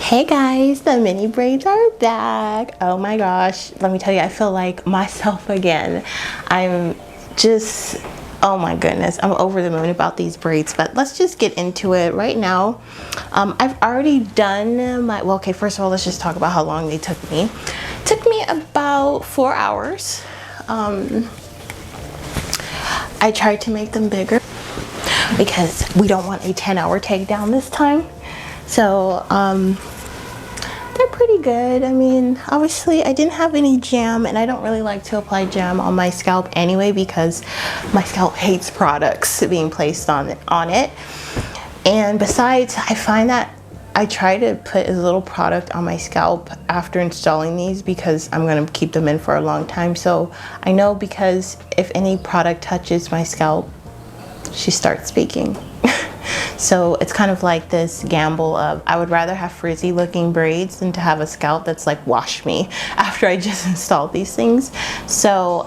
Hey guys, the mini braids are back. Oh my gosh, let me tell you, I feel like myself again. I'm just, oh my goodness, I'm over the moon about these braids, but let's just get into it right now. I've already done my, well, okay, first of all, let's just talk about how long they took me. It took me about 4 hours. I tried to make them bigger because we don't want a 10-hour takedown this time. So, they're pretty good. I mean, obviously I didn't have any jam, and I don't really like to apply jam on my scalp anyway because my scalp hates products being placed on it. And besides, I find that I try to put as little product on my scalp after installing these because I'm going to keep them in for a long time. So I know, because if any product touches my scalp, she starts speaking. So it's kind of like this gamble of, I would rather have frizzy looking braids than to have a scalp that's like, wash me after I just installed these things. So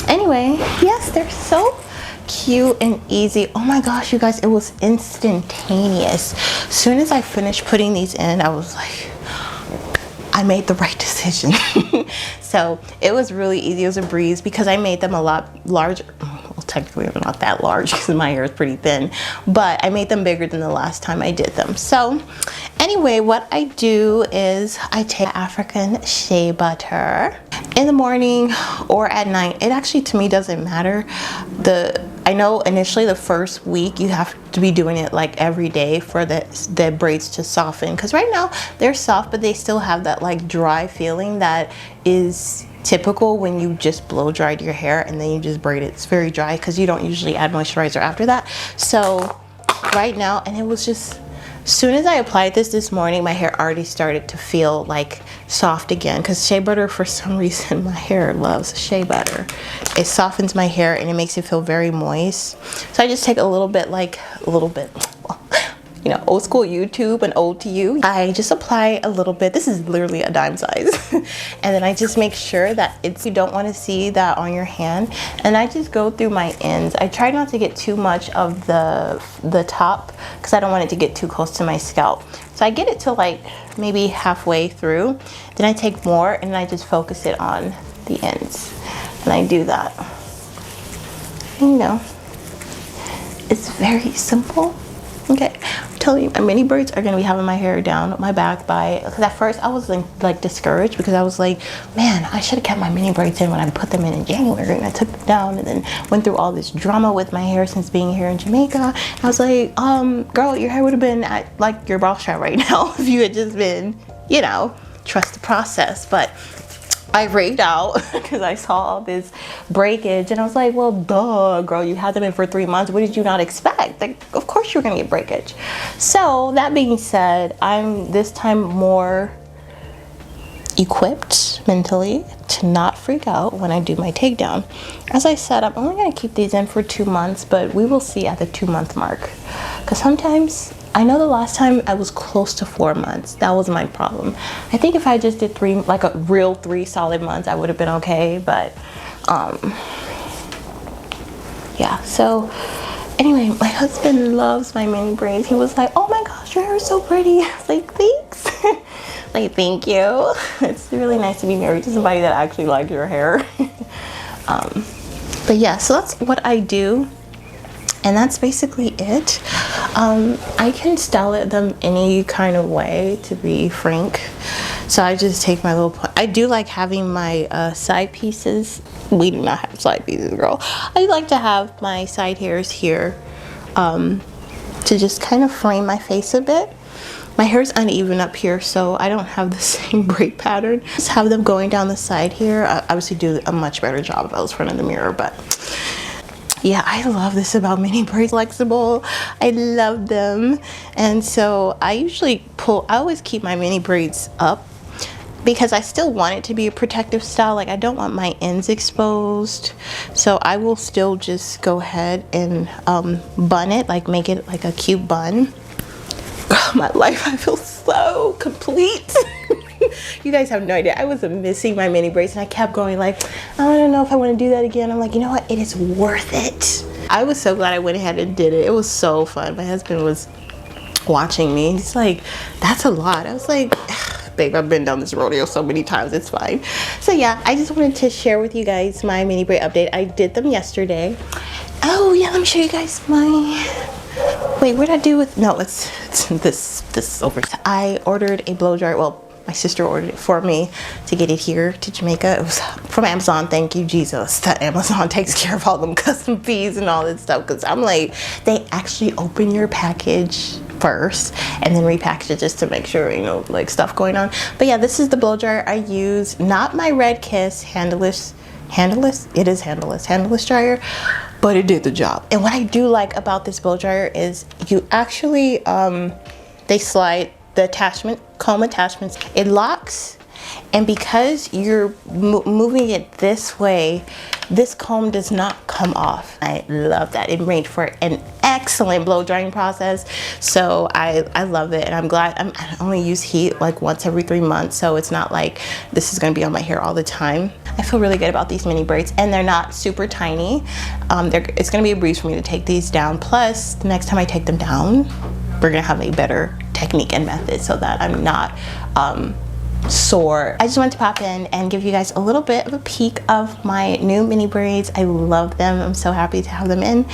anyway, yes, they're so cute and easy. Oh my gosh, you guys, it was instantaneous. As soon as I finished putting these in, I was like, I made the right decision. So it was really easy. It was a breeze because I made them a lot larger. Well, technically they're not that large because my hair is pretty thin, but I made them bigger than the last time I did them. So anyway, what I do is I take African shea butter in the morning or at night. It actually, to me, doesn't matter. I know initially the first week you have to be doing it like every day for the braids to soften, because right now they're soft, but they still have that like dry feeling that is typical when you just blow dried your hair and then you just braid it. It's very dry because you don't usually add moisturizer after that. So right now, and it was just, as soon as I applied this morning, my hair already started to feel like soft again, because shea butter, for some reason, my hair loves shea butter. It softens my hair and it makes it feel very moist. So I just take a little bit, you know, old school YouTube and old to you. I just apply a little bit. This is literally a dime size. And then I just make sure that you don't want to see that on your hand. And I just go through my ends. I try not to get too much of the top because I don't want it to get too close to my scalp. So I get it to like maybe halfway through. Then I take more and I just focus it on the ends. And I do that. And, you know, it's very simple. Okay, I'm telling you, my mini braids are gonna be having my hair down my back because at first I was like discouraged because I was like, man, I should have kept my mini braids in when I put them in January, and I took them down and then went through all this drama with my hair since being here in Jamaica. I was like, girl, your hair would have been at like your ball shot right now if you had just been, you know, trust the process. But I raved out because I saw all this breakage, and I was like, well, duh, girl, you had them in for 3 months. What did you not expect? Like, of course you're gonna get breakage. So that being said, I'm this time more equipped mentally to not freak out when I do my takedown. As I said, I'm only gonna keep these in for 2 months, but we will see at the 2-month mark. Because sometimes, I know the last time I was close to 4 months. That was my problem. I think if I just did 3, like a real 3 solid months, I would have been okay. But yeah. So anyway, my husband loves my mini braids. He was like, "Oh my gosh, your hair is so pretty." I was like, "Thanks." Like, thank you. It's really nice to be married to somebody that actually likes your hair. But yeah, so that's what I do. And that's basically it. I can style them any kind of way, to be frank. So I just take my little point. I do like having my side pieces. We do not have side pieces, girl. I like to have my side hairs here to just kind of frame my face a bit. My hair's uneven up here, so I don't have the same braid pattern. Just have them going down the side here. I obviously do a much better job if I was in front of the mirror, but yeah, I love this about mini braids. Flexible, I love them. And so I always keep my mini braids up because I still want it to be a protective style. Like, I don't want my ends exposed. So I will still just go ahead and bun it, like make it like a cute bun. Oh, my life, I feel so complete. You guys have no idea. I was missing my mini braids and I kept going like, I don't know if I want to do that again. I'm like, you know what? It is worth it. I was so glad I went ahead and did it. It was so fun. My husband was watching me. He's like, that's a lot. I was like, babe, I've been down this rodeo so many times, it's fine. So yeah, I just wanted to share with you guys my mini braid update. I did them yesterday. Oh yeah, let me show you guys my, wait, what did I do with, no, it's this over. I ordered a blow dryer. Well, my sister ordered it for me to get it here to Jamaica. It was from Amazon. Thank you, Jesus, that Amazon takes care of all them custom fees and all that stuff. Because I'm like, they actually open your package first and then repackage it just to make sure, you know, like stuff going on. But yeah, this is the blow dryer I use. Not my Red Kiss handleless. It is handleless dryer, but it did the job. And what I do like about this blow dryer is you actually, they slide the attachment, comb attachments, it locks, and because you're moving it this way, this comb does not come off. I love that. It made for an excellent blow drying process, so I love it, and I'm glad. I only use heat like once every 3 months, so it's not like this is going to be on my hair all the time. I feel really good about these mini braids, and they're not super tiny. It's going to be a breeze for me to take these down, plus the next time I take them down, we're gonna have a better technique and method so that I'm not sore. I just wanted to pop in and give you guys a little bit of a peek of my new mini braids. I love them. I'm so happy to have them in,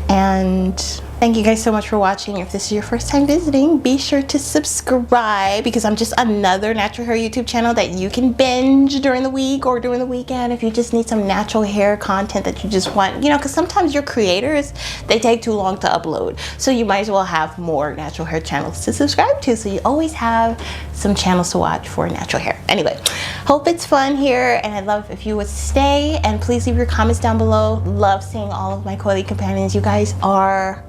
and thank you guys so much for watching. If this is your first time visiting, be sure to subscribe, because I'm just another natural hair YouTube channel that you can binge during the week or during the weekend if you just need some natural hair content that you just want, you know, because sometimes your creators, they take too long to upload, so you might as well have more natural hair channels to subscribe to, so you always have some channels to watch for natural hair. Anyway, hope it's fun here, and I'd love if you would stay, and please leave your comments down below. Love seeing all of my coily companions. You guys are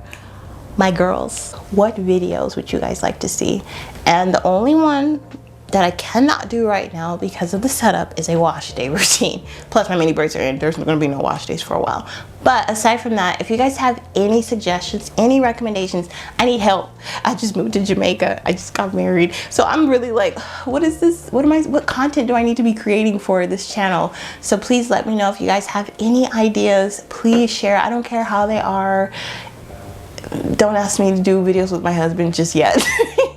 my girls. What videos would you guys like to see? And the only one that I cannot do right now because of the setup is a wash day routine. Plus my mini braids are in. There's gonna be no wash days for a while. But aside from that, if you guys have any suggestions, any recommendations, I need help. I just moved to Jamaica. I just got married. So I'm really like, what is this? What content do I need to be creating for this channel? So please let me know if you guys have any ideas. Please share. I don't care how they are. Don't ask me to do videos with my husband just yet.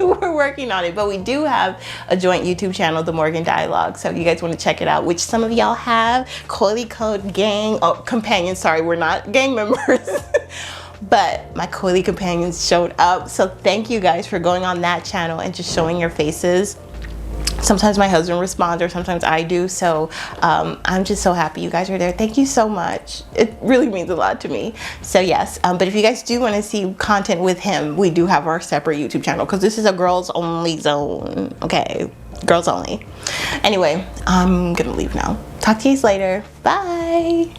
We're working on it, but we do have a joint YouTube channel, The Morgan Dialogue, so if you guys want to check it out, which some of y'all have. Coily Code Gang, oh, companions, sorry, we're not gang members. But my coily companions showed up, so thank you guys for going on that channel and just showing your faces. Sometimes my husband responds, or sometimes I do, so I'm just so happy you guys are there. Thank you so much. It really means a lot to me. So yes, but if you guys do want to see content with him, we do have our separate YouTube channel, because this is a girls only zone. Okay, girls only. Anyway, I'm gonna leave now. Talk to you guys later. Bye.